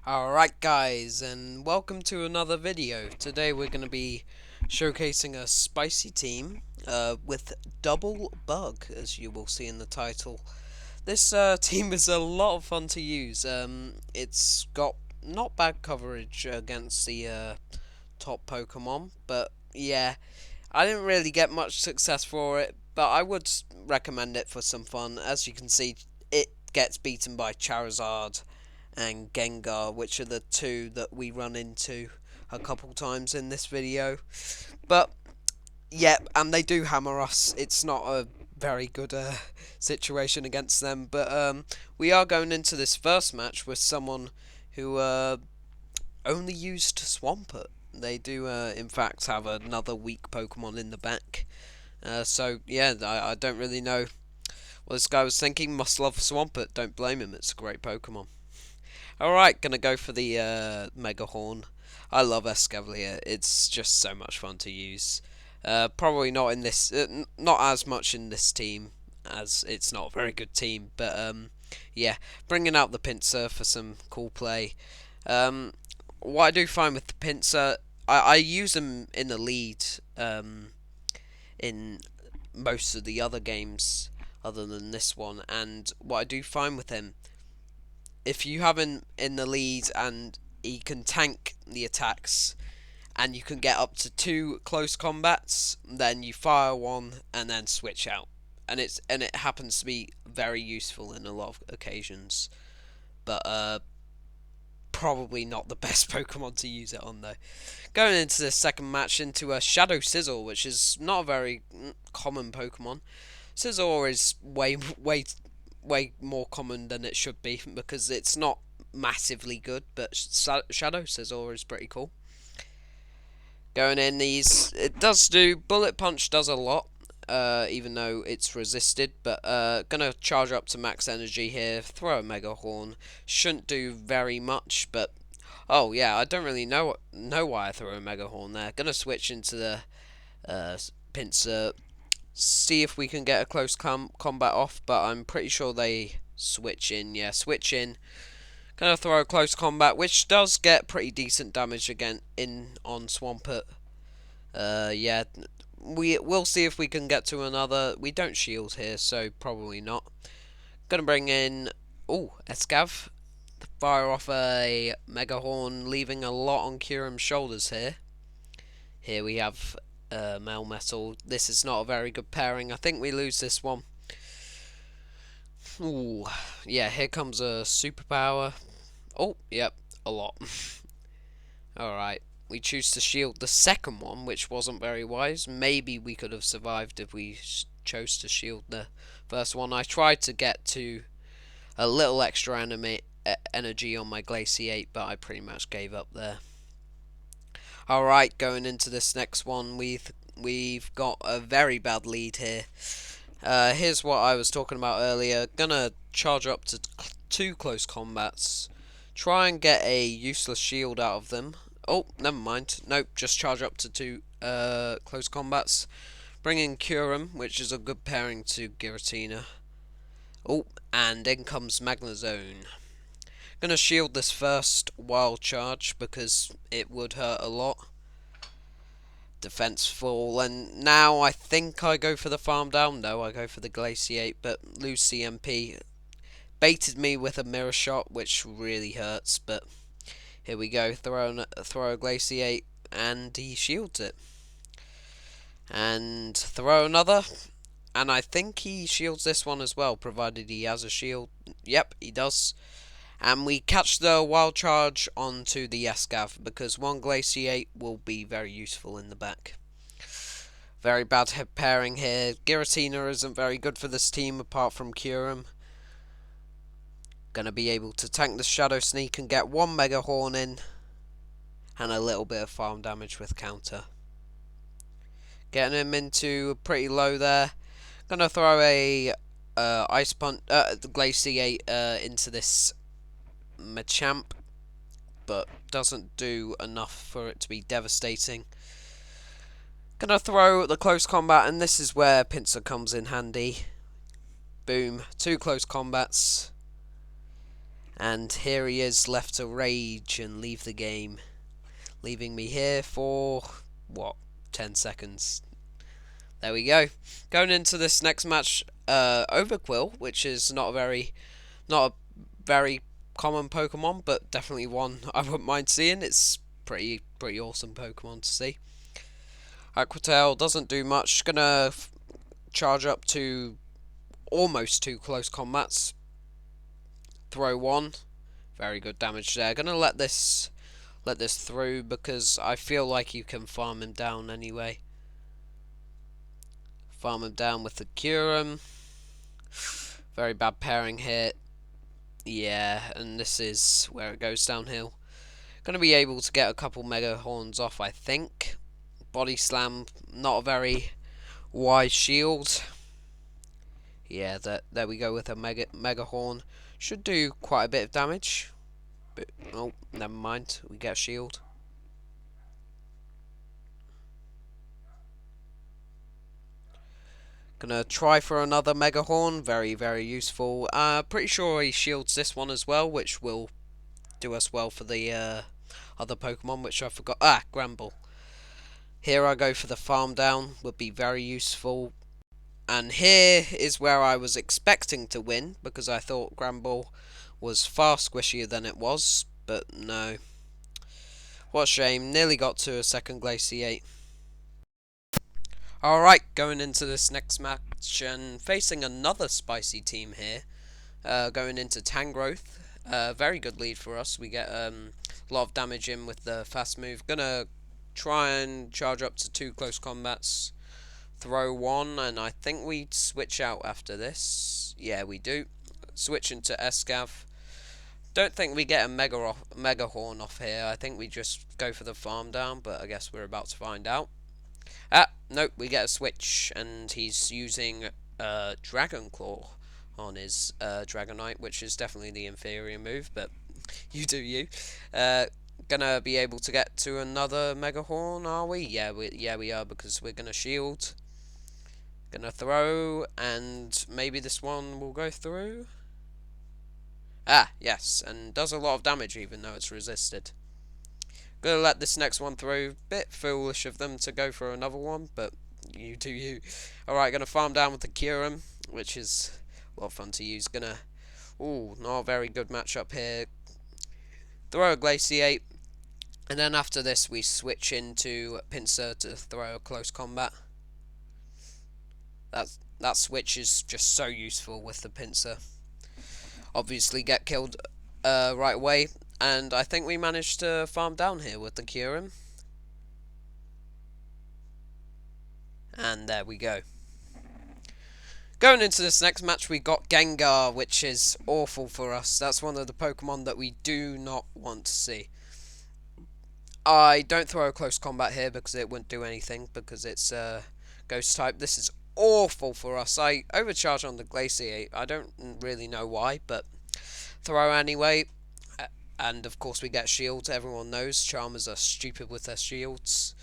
Alright guys, and welcome to another video. Today we're going to be showcasing a spicy team with double bug, as you will see in the title. This team is a lot of fun to use. It's got not bad coverage against the top Pokemon, but yeah, I didn't really get much success for it, but I would recommend it for some fun. As you can see, it gets beaten by Charizard and Gengar, which are the two that we run into a couple times in this video. But yep, and they do hammer us. It's not a very good situation against them, but we are going into this first match with someone who only used Swampert. They do, in fact, have another weak Pokemon in the back. So yeah, I don't really know what this guy was thinking. Must love Swampert. Don't blame him. It's a great Pokemon. Alright, gonna go for the Mega Horn. I love Escavalier. It's just so much fun to use. Probably not in this, not as much in this team, as it's not a very good team. But yeah, bringing out the Pinsir for some cool play. What I do find with the Pinsir, I use them in the lead in most of the other games other than this one. And what I do find with him, if you have him in the lead and he can tank the attacks and you can get up to 2 close combats, then you fire one and then switch out. And it happens to be very useful in a lot of occasions. But probably not the best Pokemon to use it on though. Going into the second match into a Shadow Sizzle, which is not a very common Pokemon. Scizor is way more common than it should be because it's not massively good, but Shadow Scizor is pretty cool. Going in these, it does do, Bullet Punch does a lot, even though it's resisted, but gonna charge up to max energy here, throw a Mega Horn, shouldn't do very much, but oh yeah, I don't really know why I throw a Mega Horn there. Gonna switch into the Pinsir, see if we can get a close combat off, but I'm pretty sure they switch in. Yeah, switch in. Gonna throw a close combat, which does get pretty decent damage again in on Swampert. Yeah, we'll see if we can get to another. We don't shield here, so probably not. Gonna bring in Escav. Fire off a Mega Horn, leaving a lot on Kyurem's shoulders here. Here we have Melmetal. This is not a very good pairing. I think we lose this one. Ooh, yeah, here comes a superpower. Oh, yep, a lot. Alright, we choose to shield the second one, which wasn't very wise. Maybe we could have survived if we chose to shield the first one. I tried to get to a little extra energy on my Glaciate, but I pretty much gave up there. Alright, going into this next one, we've got a very bad lead here. Here's what I was talking about earlier. Gonna charge up to 2 close combats. Try and get a useless shield out of them. Oh, never mind. Nope, just charge up to 2 close combats. Bring in Kyurem, which is a good pairing to Giratina. Oh, and in comes Magnezone. Gonna shield this first wild charge because it would hurt a lot. Defense fall, and now I think I go for the farm down. No, I go for the Glaciate, but lose CMP. Baited me with a mirror shot, which really hurts, but here we go. Throw a Glaciate, and he shields it. And throw another, and I think he shields this one as well, provided he has a shield. Yep, he does. And we catch the wild charge onto the Escav because one Glaciate will be very useful in the back. Very bad pairing here. Giratina isn't very good for this team apart from Kyurem. Gonna be able to tank the Shadow Sneak and get one Mega Horn in. And a little bit of farm damage with counter. Getting him into pretty low there. Gonna throw a Ice Punch, Glaciate into this Machamp, but doesn't do enough for it to be devastating. Gonna throw the close combat, and this is where Pinsir comes in handy. Boom, 2 close combats, And here he is, left to rage and leave the game, leaving me here for, what, 10 seconds. There we go. Going into this next match, Overqwil, which is not a very common Pokemon, but definitely one I wouldn't mind seeing. It's pretty awesome Pokemon to see. Aquatail doesn't do much. Gonna charge up to almost 2 close combats. Throw 1. Very good damage there. Gonna let this through because I feel like you can farm him down anyway. Farm him down with the Kyurem. Very bad pairing hit. Yeah, and this is where it goes downhill. Gonna be able to get a couple Mega Horns off, I think. Body Slam, not a very wise shield. Yeah, there we go with a Mega Horn. Should do quite a bit of damage. But, oh, never mind. We get a shield. Gonna try for another Mega Horn. Very useful. Pretty sure he shields this one as well, which will do us well for the other Pokemon, which I forgot. Granbull. Here I go for the farm down. Would be very useful. And here is where I was expecting to win, because I thought Granbull was far squishier than it was, but no. What a shame. Nearly got to a second Glaciate. Alright, going into this next match and facing another spicy team here. Going into Tangrowth. Very good lead for us. We get a lot of damage in with the fast move. Gonna try and charge up to 2 close combats. Throw 1, and I think we switch out after this. Yeah, we do. Switch into Escav. Don't think we get a Mega Horn off here. I think we just go for the farm down, but I guess we're about to find out. Nope, we get a switch, and he's using Dragon Claw on his Dragonite, which is definitely the inferior move, but you do you. Gonna be able to get to another Mega Horn, are we? Yeah, we are, because we're gonna shield. Gonna throw, and maybe this one will go through. Yes, and does a lot of damage even though it's resisted. Gonna let this next one through. Bit foolish of them to go for another one, but you do you. Alright, gonna farm down with the Kyurem, which is a lot of fun to use. Not a very good matchup here. Throw a Glaciate, and then after this we switch into Pinsir to throw a close combat. That switch is just so useful with the Pinsir. Obviously get killed right away. And I think we managed to farm down here with the Kyurem. And there we go. Going into this next match, we got Gengar, which is awful for us. That's one of the Pokemon that we do not want to see. I don't throw a close combat here because it wouldn't do anything, because it's Ghost type. This is awful for us. I overcharge on the Glaciate. I don't really know why, but throw anyway. And of course we get shields. Everyone knows Charmers are stupid with their shields.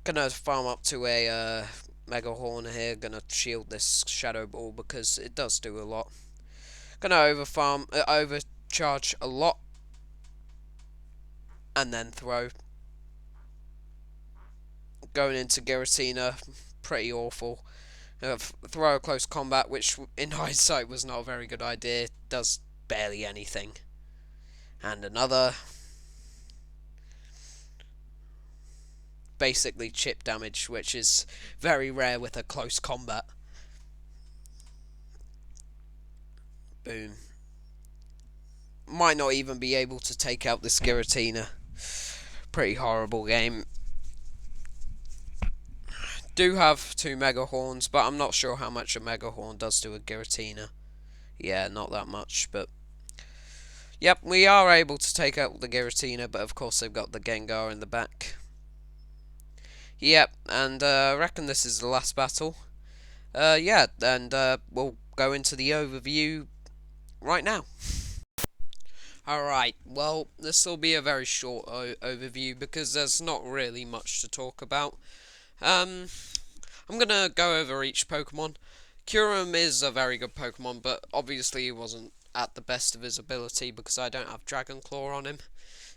Gonna farm up to a Mega Horn here. Gonna shield this Shadow Ball because it does do a lot. Gonna overcharge a lot. And then throw. Going into Giratina. Pretty awful. Throw a close combat, which in hindsight was not a very good idea. Does barely anything. And another. Basically chip damage, which is very rare with a close combat. Boom. Might not even be able to take out this Giratina. Pretty horrible game. Do have 2 Mega Horns, but I'm not sure how much a Mega Horn does to a Giratina. Yeah, not that much, but yep, we are able to take out the Giratina, but of course they've got the Gengar in the back. Yep, and I reckon this is the last battle. Yeah, and we'll go into the overview right now. Alright, well, this will be a very short overview because there's not really much to talk about. I'm gonna go over each Pokemon, Kyurem is a very good Pokemon, but obviously he wasn't at the best of his ability because I don't have Dragon Claw on him.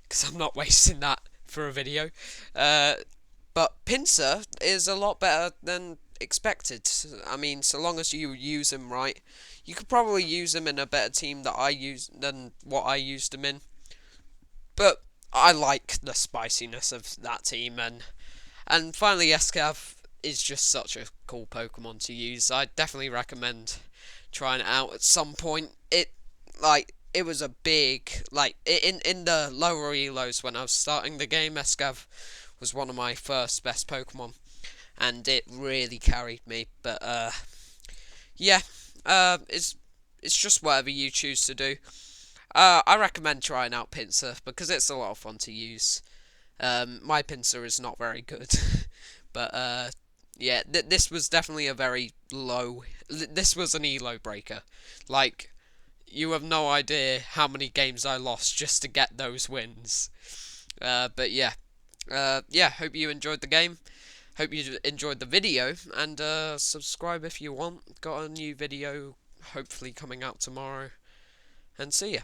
Because I'm not wasting that for a video. But Pinsir is a lot better than expected. I mean, so long as you use him right, you could probably use him in a better team than what I used him in. But I like the spiciness of that team, and finally Escav is just such a cool Pokemon to use. I definitely recommend trying it out at some point. It was a big in the lower elos when I was starting the game. Escav was one of my first best Pokemon, and it really carried me. But yeah, it's just whatever you choose to do. I recommend trying out Pinsir because it's a lot of fun to use. My Pinsir is not very good, but yeah, this was definitely a very low. This was an elo breaker. Like, you have no idea how many games I lost just to get those wins. But yeah, yeah. Hope you enjoyed the game. Hope you enjoyed the video, and subscribe if you want. Got a new video hopefully coming out tomorrow, and see ya.